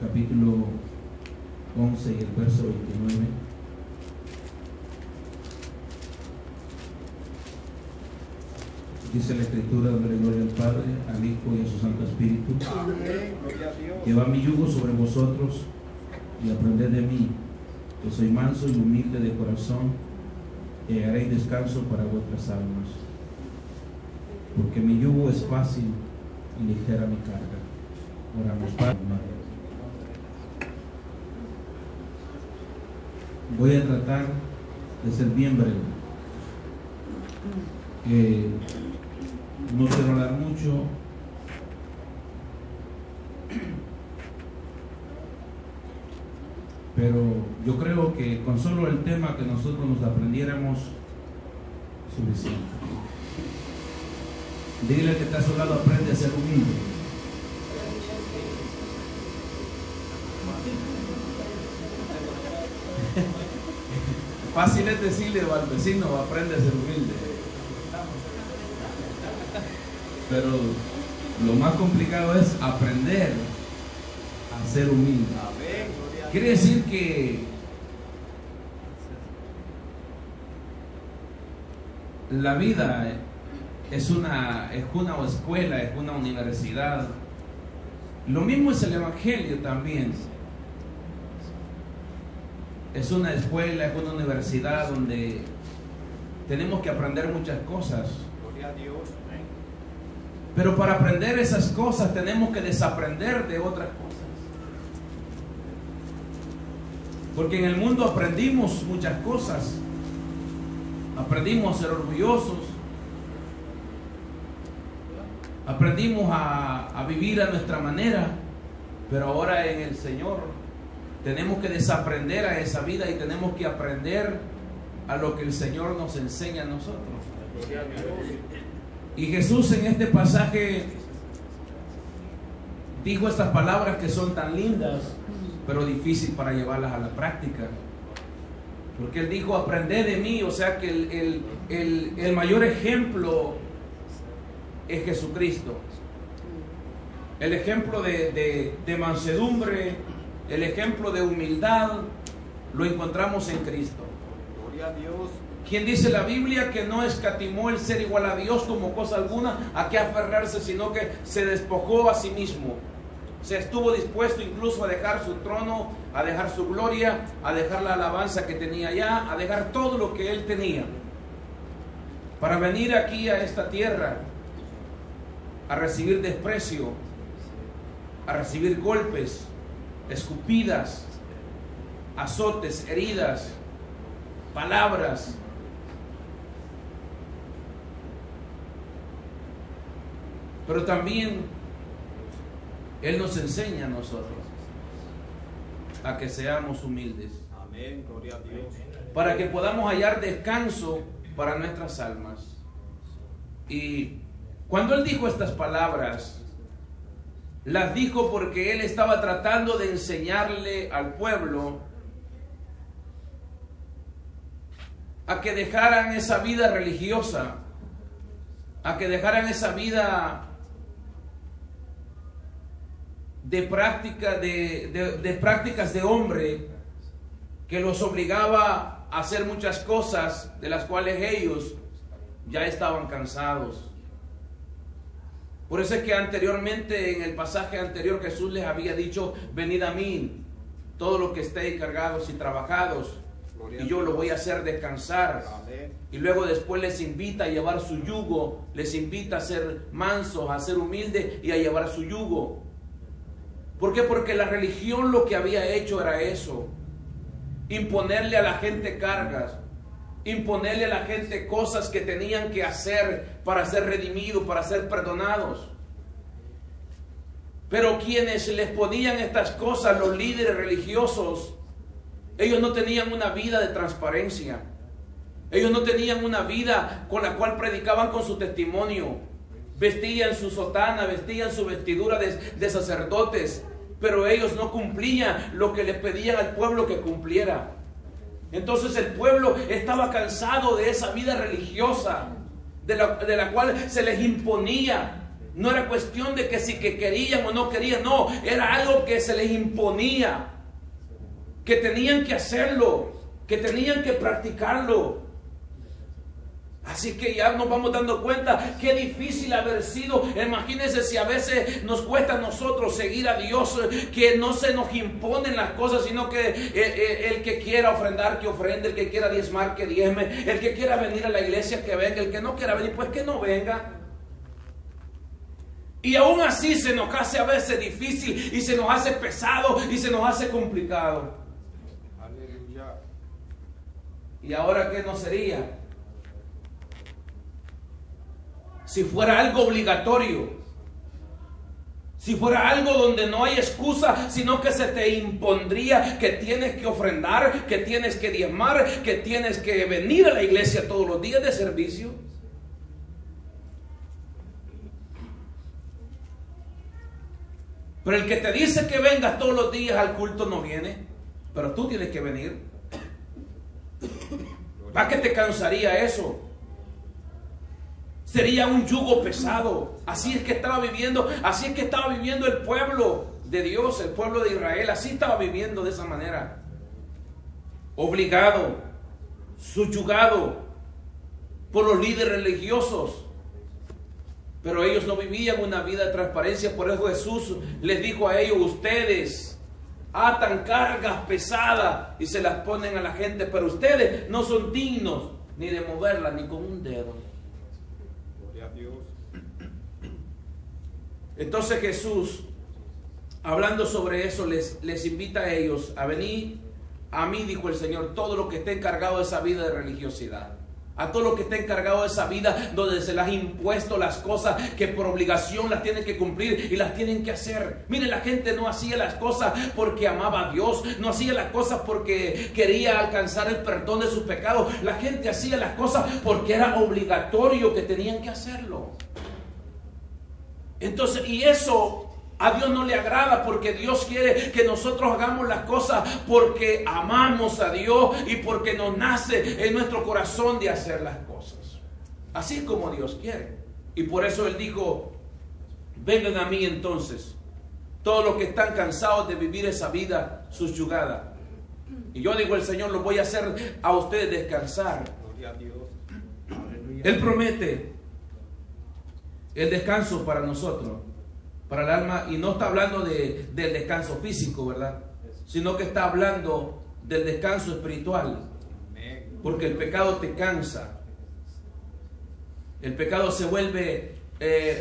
capítulo 11 y el verso 29. Dice la Escritura: dándole gloria al Padre, al Hijo y a su Santo Espíritu. Llevad mi yugo sobre vosotros y aprended de mí, que soy manso y humilde de corazón, y haréis descanso para vuestras almas. Porque mi yugo es fácil y ligera mi carga. Oramos, Padre. Voy a tratar de ser bien breve. No quiero hablar mucho. Pero yo creo que con solo el tema que nosotros nos aprendiéramos es suficiente. Dile que está a su lado: aprende a ser humilde. Fácil es decirle al vecino: aprende a ser humilde. Pero lo más complicado es aprender a ser humilde. Quiere decir que la vida es una escuela, es una universidad. Lo mismo es el Evangelio también. Es una escuela, es una universidad donde tenemos que aprender muchas cosas. Gloria a Dios. Pero para aprender esas cosas tenemos que desaprender de otras cosas. Porque en el mundo aprendimos muchas cosas. Aprendimos a ser orgullosos. Aprendimos a vivir a nuestra manera. Pero ahora en el Señor tenemos que desaprender a esa vida y tenemos que aprender a lo que el Señor nos enseña a nosotros. Y Jesús en este pasaje dijo estas palabras que son tan lindas, pero difícil para llevarlas a la práctica. Porque Él dijo: aprended de mí. O sea que el mayor ejemplo es Jesucristo. El ejemplo de mansedumbre, el ejemplo de humildad, lo encontramos en Cristo. Gloria a Dios. Quien dice la Biblia que no escatimó el ser igual a Dios como cosa alguna a que aferrarse, sino que se despojó a sí mismo. Se estuvo dispuesto incluso a dejar su trono, a dejar su gloria, a dejar la alabanza que tenía allá, a dejar todo lo que él tenía, para venir aquí a esta tierra a recibir desprecio, a recibir golpes, escupidas, azotes, heridas, palabras. Pero también Él nos enseña a nosotros a que seamos humildes. Amén, gloria a Dios. Para que podamos hallar descanso para nuestras almas. Y cuando Él dijo estas palabras, las dijo porque Él estaba tratando de enseñarle al pueblo a que dejaran esa vida religiosa, a que dejaran esa vida de prácticas de hombre que los obligaba a hacer muchas cosas de las cuales ellos ya estaban cansados. Por eso es que anteriormente, en el pasaje anterior, Jesús les había dicho: venid a mí, todos los que estéis cargados y trabajados, y yo los voy a hacer descansar. Amén. Y luego después les invita a llevar su yugo, les invita a ser mansos, a ser humildes y a llevar su yugo. ¿Por qué? Porque la religión lo que había hecho era eso: imponerle a la gente cargas, imponerle a la gente cosas que tenían que hacer para ser redimidos, para ser perdonados. Pero quienes les ponían estas cosas, los líderes religiosos, ellos no tenían una vida de transparencia. Ellos no tenían una vida con la cual predicaban con su testimonio. Vestían su sotana, vestían su vestidura de sacerdotes, pero ellos no cumplían lo que le pedían al pueblo que cumpliera. Entonces el pueblo estaba cansado de esa vida religiosa, de la cual se les imponía No era cuestión de que si que querían o no querían, no, era algo que se les imponía, que tenían que hacerlo, que tenían que practicarlo. Así que ya nos vamos dando cuenta qué difícil haber sido. Imagínense si a veces nos cuesta a nosotros seguir a Dios, que no se nos imponen las cosas, sino que el que quiera ofrendar, que ofrende, el que quiera diezmar, que diezme, el que quiera venir a la iglesia, que venga, el que no quiera venir, pues que no venga. Y aún así se nos hace a veces difícil y se nos hace pesado y se nos hace complicado. Aleluya. ¿Y ahora qué no sería? Si fuera algo obligatorio, si fuera algo donde no hay excusa, sino que se te impondría que tienes que ofrendar, que tienes que diezmar, que tienes que venir a la iglesia todos los días de servicio. Pero el que te dice que vengas todos los días al culto no viene, pero tú tienes que venir. ¿Para qué te cansaría eso? Sería un yugo pesado. Así es que estaba viviendo el pueblo de Dios, el pueblo de Israel. Así estaba viviendo de esa manera. Obligado, subyugado por los líderes religiosos. Pero ellos no vivían una vida de transparencia. Por eso Jesús les dijo a ellos: ustedes atan cargas pesadas y se las ponen a la gente, pero ustedes no son dignos ni de moverlas ni con un dedo. Gloria a Dios. Entonces Jesús, hablando sobre eso, les invita a ellos a venir a mí, dijo el Señor, todo lo que esté encargado de esa vida de religiosidad. A todo lo que esté encargado de esa vida donde se les ha impuesto las cosas que por obligación las tienen que cumplir y las tienen que hacer. Mire, la gente no hacía las cosas porque amaba a Dios, no hacía las cosas porque quería alcanzar el perdón de sus pecados. La gente hacía las cosas porque era obligatorio que tenían que hacerlo. Entonces, y eso a Dios no le agrada, porque Dios quiere que nosotros hagamos las cosas porque amamos a Dios y porque nos nace en nuestro corazón de hacer las cosas. Así es como Dios quiere. Y por eso Él dijo: vengan a mí entonces, todos los que están cansados de vivir esa vida subyugada. Y yo digo, el Señor, lo voy a hacer a ustedes descansar. Gloria a Dios. Él promete el descanso para nosotros, para el alma, y no está hablando del descanso físico, ¿verdad? Sino que está hablando del descanso espiritual. Porque el pecado te cansa. El pecado se vuelve,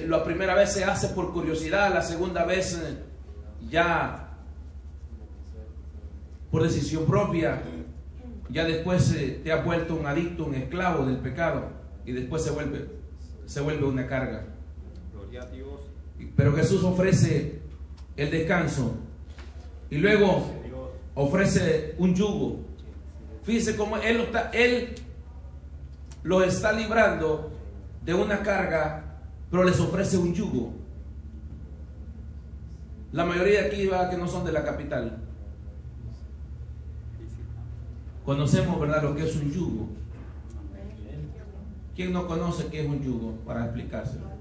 la primera vez se hace por curiosidad, la segunda vez ya por decisión propia, ya después te has vuelto un adicto, un esclavo del pecado, y después se vuelve una carga. Gloria a Dios. Pero Jesús ofrece el descanso y luego ofrece un yugo. Fíjense cómo Él los está librando de una carga, pero les ofrece un yugo. La mayoría de aquí va que no son de la capital. Conocemos, ¿verdad?, lo que es un yugo. ¿Quién no conoce qué es un yugo? Para explicárselo.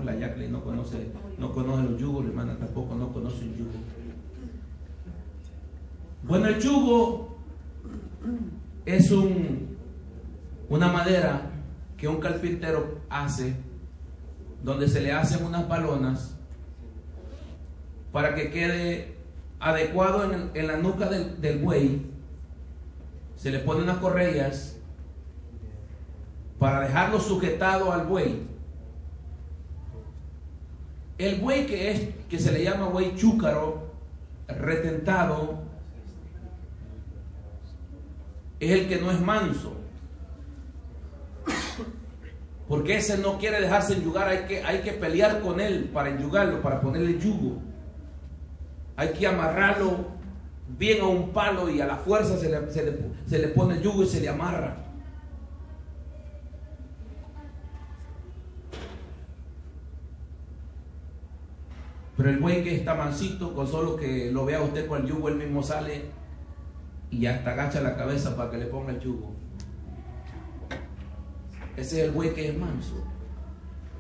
La Jacqueline no conoce los yugos, la hermana tampoco no conoce un yugo. Bueno, el yugo es una madera que un carpintero hace, donde se le hacen unas balonas para que quede adecuado en la nuca del buey. Se le ponen unas correas para dejarlo sujetado al buey. El buey que se le llama buey chúcaro, retentado, es el que no es manso, porque ese no quiere dejarse enyugar. Hay que pelear con él para enyugarlo, para ponerle yugo. Hay que amarrarlo bien a un palo y a la fuerza se le pone el yugo y se le amarra. Pero el buey que está mansito, con solo que lo vea usted con el yugo, él mismo sale y hasta agacha la cabeza para que le ponga el yugo. Ese es el buey que es manso.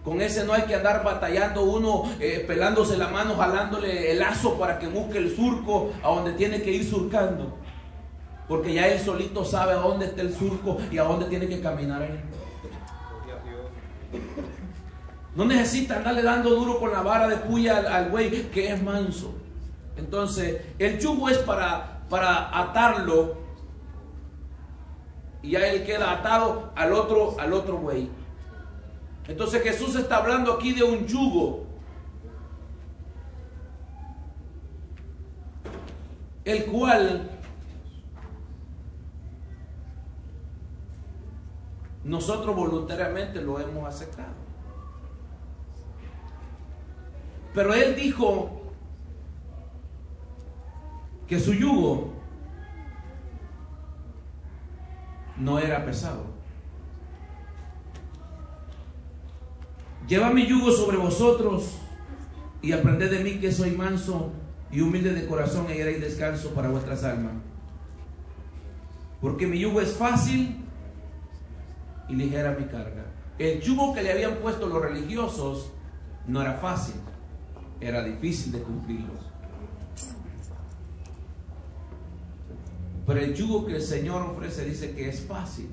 Con ese no hay que andar batallando uno, pelándose la mano, jalándole el lazo para que busque el surco a donde tiene que ir surcando. Porque ya él solito sabe a dónde está el surco y a dónde tiene que caminar él. Gloria a Dios. No necesita andarle dando duro con la vara de puya al güey que es manso. Entonces, el yugo es para atarlo y ya él queda atado al otro güey. Entonces Jesús está hablando aquí de un yugo, el cual nosotros voluntariamente lo hemos aceptado. Pero él dijo que su yugo no era pesado. Lleva mi yugo sobre vosotros y aprended de mí que soy manso y humilde de corazón, y hallaréis descanso para vuestras almas. Porque mi yugo es fácil y ligera mi carga. El yugo que le habían puesto los religiosos no era fácil, era difícil de cumplirlo. Pero el yugo que el Señor ofrece dice que es fácil.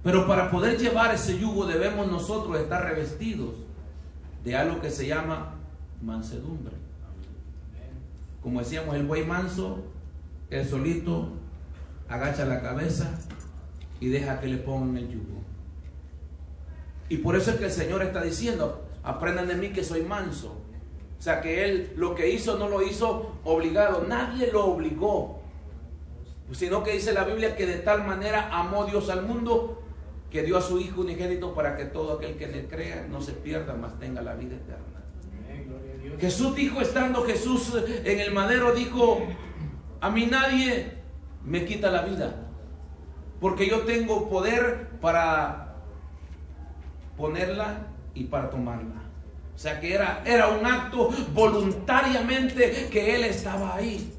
Pero para poder llevar ese yugo debemos nosotros estar revestidos de algo que se llama mansedumbre. Como decíamos, el buey manso, él solito agacha la cabeza y deja que le pongan el yugo. Y por eso es que el Señor está diciendo: aprendan de mí que soy manso. O sea que él lo que hizo no lo hizo obligado, nadie lo obligó, sino que dice la Biblia que de tal manera amó Dios al mundo que dio a su Hijo unigénito para que todo aquel que en él crea no se pierda, mas tenga la vida eterna. Jesús dijo, estando Jesús en el madero, dijo: a mí nadie me quita la vida, porque yo tengo poder para ponerla y para tomarla. O sea que era un acto voluntariamente que él estaba ahí.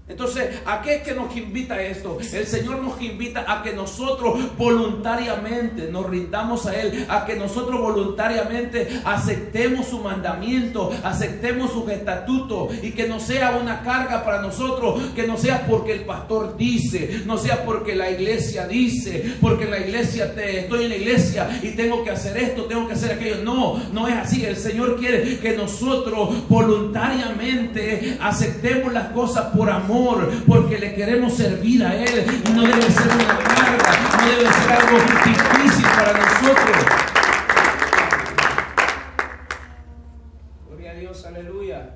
Entonces, ¿a qué es que nos invita esto? El Señor nos invita a que nosotros voluntariamente nos rindamos a Él, a que nosotros voluntariamente aceptemos su mandamiento, aceptemos sus estatutos, y que no sea una carga para nosotros, que no sea porque el pastor dice, no sea porque la iglesia dice, porque en la iglesia estoy en la iglesia y tengo que hacer esto, tengo que hacer aquello. No, no es así. El Señor quiere que nosotros voluntariamente aceptemos las cosas por amor, porque le queremos servir a Él, y no debe ser una carga, no debe ser algo difícil para nosotros. Gloria a Dios, aleluya.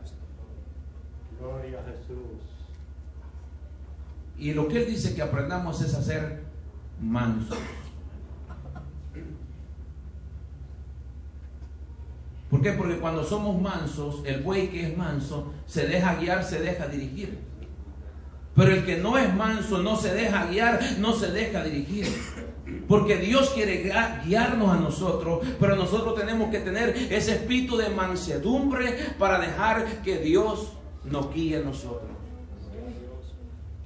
Gloria a Jesús. Y lo que Él dice que aprendamos es a ser mansos. ¿Por qué? Porque cuando somos mansos, el buey que es manso se deja guiar, se deja dirigir. Pero el que no es manso no se deja guiar, no se deja dirigir. Porque Dios quiere guiarnos a nosotros, pero nosotros tenemos que tener ese espíritu de mansedumbre para dejar que Dios nos guíe a nosotros.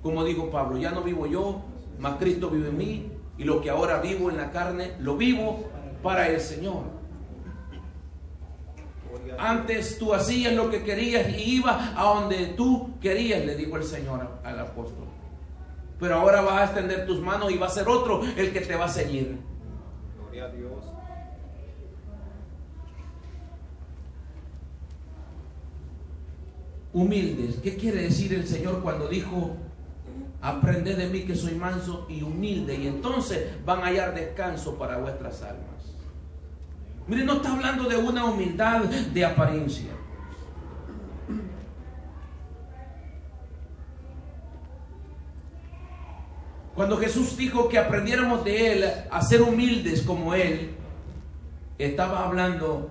Como dijo Pablo: ya no vivo yo, mas Cristo vive en mí, y lo que ahora vivo en la carne, lo vivo para el Señor. Antes tú hacías lo que querías y ibas a donde tú querías, le dijo el Señor al apóstol. Pero ahora vas a extender tus manos y va a ser otro el que te va a ceñir. Gloria a Dios. Humildes. ¿Qué quiere decir el Señor cuando dijo: aprended de mí que soy manso y humilde, y entonces van a hallar descanso para vuestras almas? Miren, no está hablando de una humildad de apariencia. Cuando Jesús dijo que aprendiéramos de Él a ser humildes como Él, estaba hablando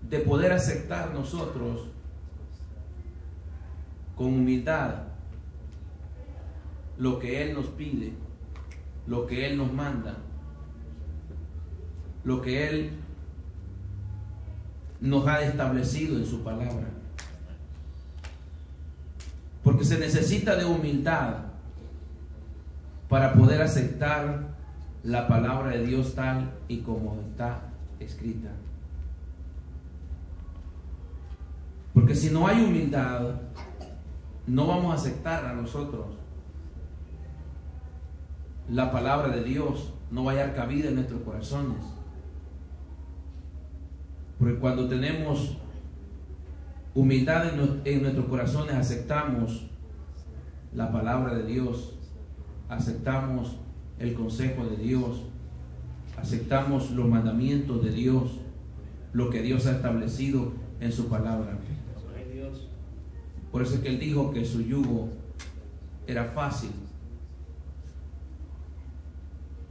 de poder aceptar nosotros con humildad lo que Él nos pide, lo que Él nos manda, lo que Él nos ha establecido en su palabra. Porque se necesita de humildad para poder aceptar la palabra de Dios tal y como está escrita. Porque si no hay humildad, no vamos a aceptar a nosotros la palabra de Dios, no va a hallar cabida en nuestros corazones. Porque cuando tenemos humildad en nuestros corazones, aceptamos la palabra de Dios, aceptamos el consejo de Dios, aceptamos los mandamientos de Dios, lo que Dios ha establecido en su palabra. Por eso es que Él dijo que su yugo era fácil,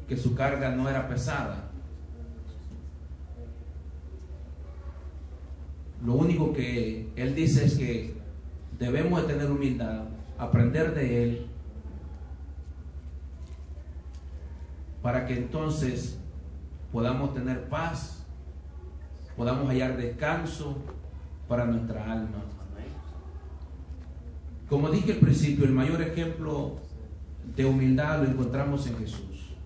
que su carga no era pesada. Lo único que Él dice es que debemos de tener humildad, aprender de Él, para que entonces podamos tener paz, podamos hallar descanso para nuestra alma. Como dije al principio, el mayor ejemplo de humildad lo encontramos en Jesús.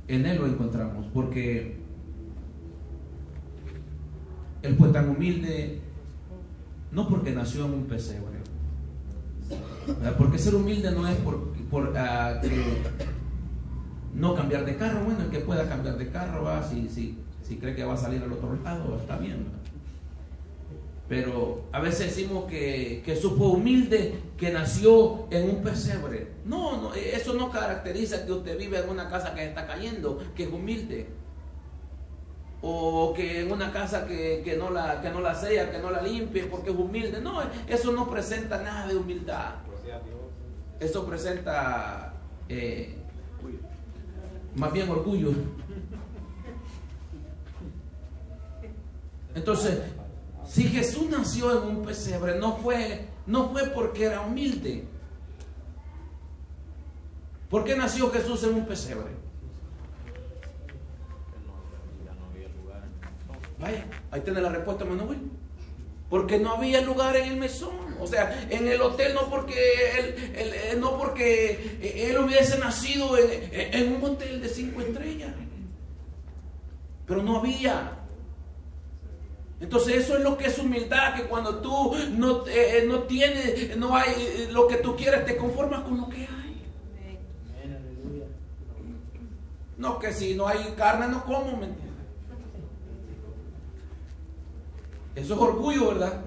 En Él lo encontramos, porque Él fue tan humilde, no porque nació en un pesebre, porque ser humilde no es por no cambiar de carro. Bueno, el que pueda cambiar de carro, va, si cree que va a salir al otro lado, está bien, ¿no? Pero a veces decimos que fue humilde, que nació en un pesebre. No, eso no caracteriza que usted vive en una casa que está cayendo, que es humilde. O que en una casa que no la sella, que no la limpie porque es humilde. No, eso no presenta nada de humildad. Eso presenta más bien orgullo. Entonces, si Jesús nació en un pesebre, no fue porque era humilde. ¿Por qué nació Jesús en un pesebre? Vaya, ahí tiene la respuesta, Manuel. Porque no había lugar en el mesón. O sea, en el hotel, no porque él hubiese nacido en un hotel de 5 estrellas. Pero no había. Entonces eso es lo que es humildad, que cuando tú no hay lo que tú quieres, te conformas con lo que hay. No, que si no hay carne no como, ¿me entiendes? Eso es orgullo, ¿verdad?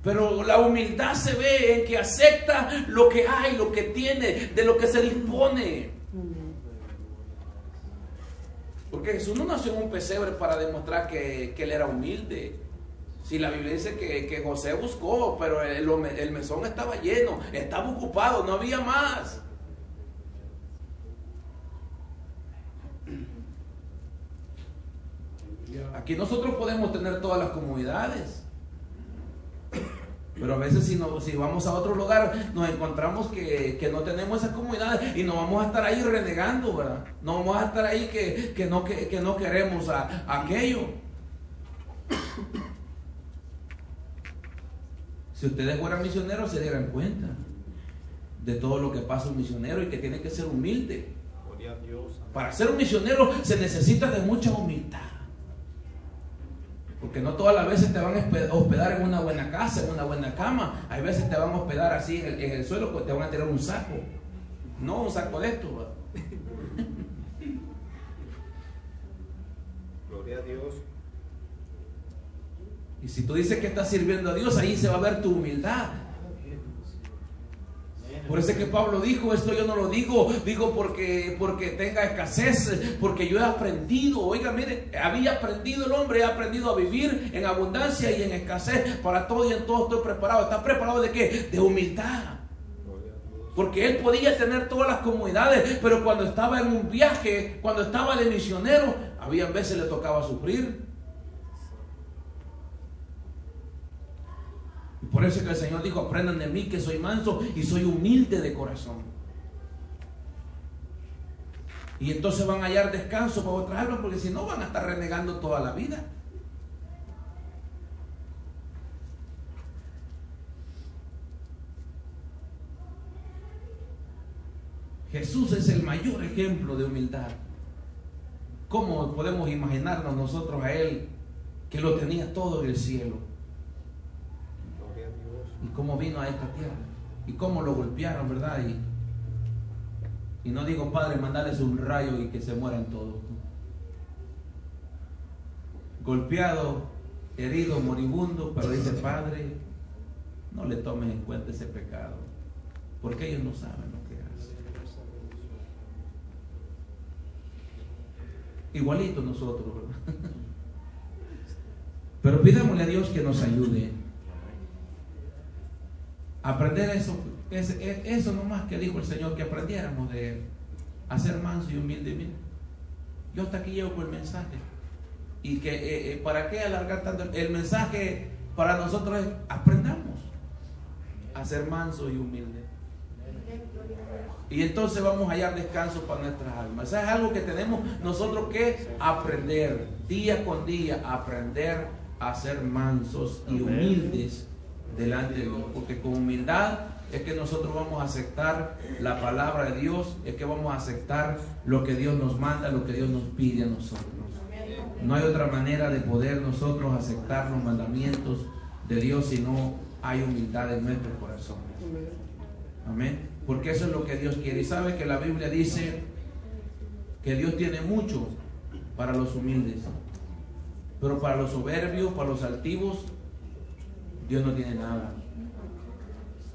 Pero la humildad se ve en que acepta lo que hay, lo que tiene, de lo que se dispone. Porque Jesús no nació en un pesebre para demostrar que él era humilde. Si la Biblia dice que José buscó, pero el mesón estaba lleno, estaba ocupado, no había más. Aquí nosotros podemos tener todas las comodidades, pero a veces si vamos a otro lugar nos encontramos que no tenemos esas comodidades y no vamos a estar ahí renegando, ¿verdad? No vamos a estar ahí que no queremos aquello. Si ustedes fueran misioneros se dieran cuenta de todo lo que pasa un misionero y que tiene que ser humilde. Para ser un misionero se necesita de mucha humildad. Porque no todas las veces te van a hospedar en una buena casa, en una buena cama. Hay veces te van a hospedar así en el suelo, pues te van a tirar un saco. No un saco de esto, ¿verdad? Gloria a Dios. Y si tú dices que estás sirviendo a Dios, ahí se va a ver tu humildad. Por eso es que Pablo dijo, esto yo no lo digo porque tenga escasez, porque yo he aprendido, oiga, mire, había aprendido el hombre, he aprendido a vivir en abundancia y en escasez, para todo y en todo estoy preparado. ¿Está preparado de qué? De humildad. Porque él podía tener todas las comodidades, pero cuando estaba en un viaje, cuando estaba de misionero, había veces le tocaba sufrir. Por eso es que el Señor dijo, aprendan de mí que soy manso y soy humilde de corazón. Y entonces van a hallar descanso para otras almas, porque si no van a estar renegando toda la vida. Jesús es el mayor ejemplo de humildad. ¿Cómo podemos imaginarnos nosotros a Él que lo tenía todo en el cielo? Gloria a Dios. Y cómo vino a esta tierra. Y cómo lo golpearon, ¿verdad? Y no digo, Padre, mandarles un rayo y que se mueran todos. Golpeado, herido, moribundo, pero dice, Padre, no le tomes en cuenta ese pecado, porque ellos no saben lo que hacen. Igualito nosotros, ¿verdad? Pero pidámosle a Dios que nos ayude a aprender eso nomás que dijo el Señor, que aprendiéramos de Él, a ser manso y humilde. Mira, yo hasta aquí llevo por el mensaje. Y que ¿para qué alargar tanto? El mensaje para nosotros es: aprendamos a ser manso y humilde. Y entonces vamos a hallar descanso para nuestras almas. Eso es algo que tenemos nosotros que aprender día con día, aprender a ser mansos y humildes delante de Dios. Porque con humildad es que nosotros vamos a aceptar la palabra de Dios, es que vamos a aceptar lo que Dios nos manda, lo que Dios nos pide a nosotros. No hay otra manera de poder nosotros aceptar los mandamientos de Dios si no hay humildad en nuestros corazones. Amén. Porque eso es lo que Dios quiere. Y sabe que la Biblia dice que Dios tiene mucho para los humildes, pero para los soberbios, para los altivos, Dios no tiene nada.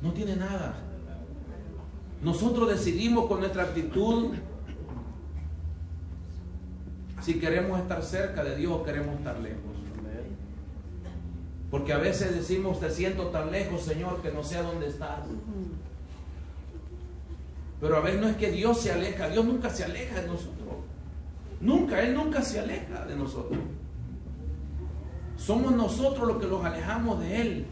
No tiene nada. Nosotros decidimos con nuestra actitud si queremos estar cerca de Dios o queremos estar lejos. Porque a veces decimos: te siento tan lejos, Señor, que no sé a dónde estás. Pero a veces no es que Dios se aleja. Dios nunca se aleja de nosotros. Nunca, Él nunca se aleja de nosotros. Somos nosotros los que los alejamos de Él.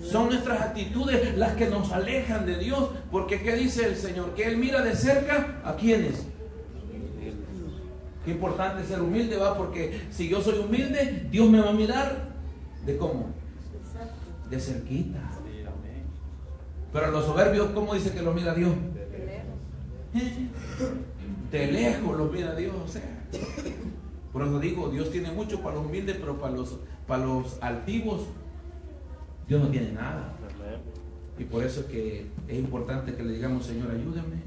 Son nuestras actitudes las que nos alejan de Dios. Porque ¿qué dice el Señor? Que Él mira de cerca ¿a quiénes? Qué importante ser humilde, ¿va? Porque si yo soy humilde, Dios me va a mirar ¿de cómo? De cerquita. Pero los soberbios, ¿cómo dice que los mira Dios? De lejos los mira Dios. O sea, por eso digo, Dios tiene mucho para los humildes, pero para los altivos Dios no tiene nada. Y por eso es que es importante que le digamos: Señor, ayúdame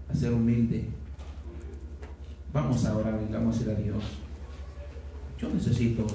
a ser humilde. Vamos a orar y vamos a ir a Dios. Yo necesito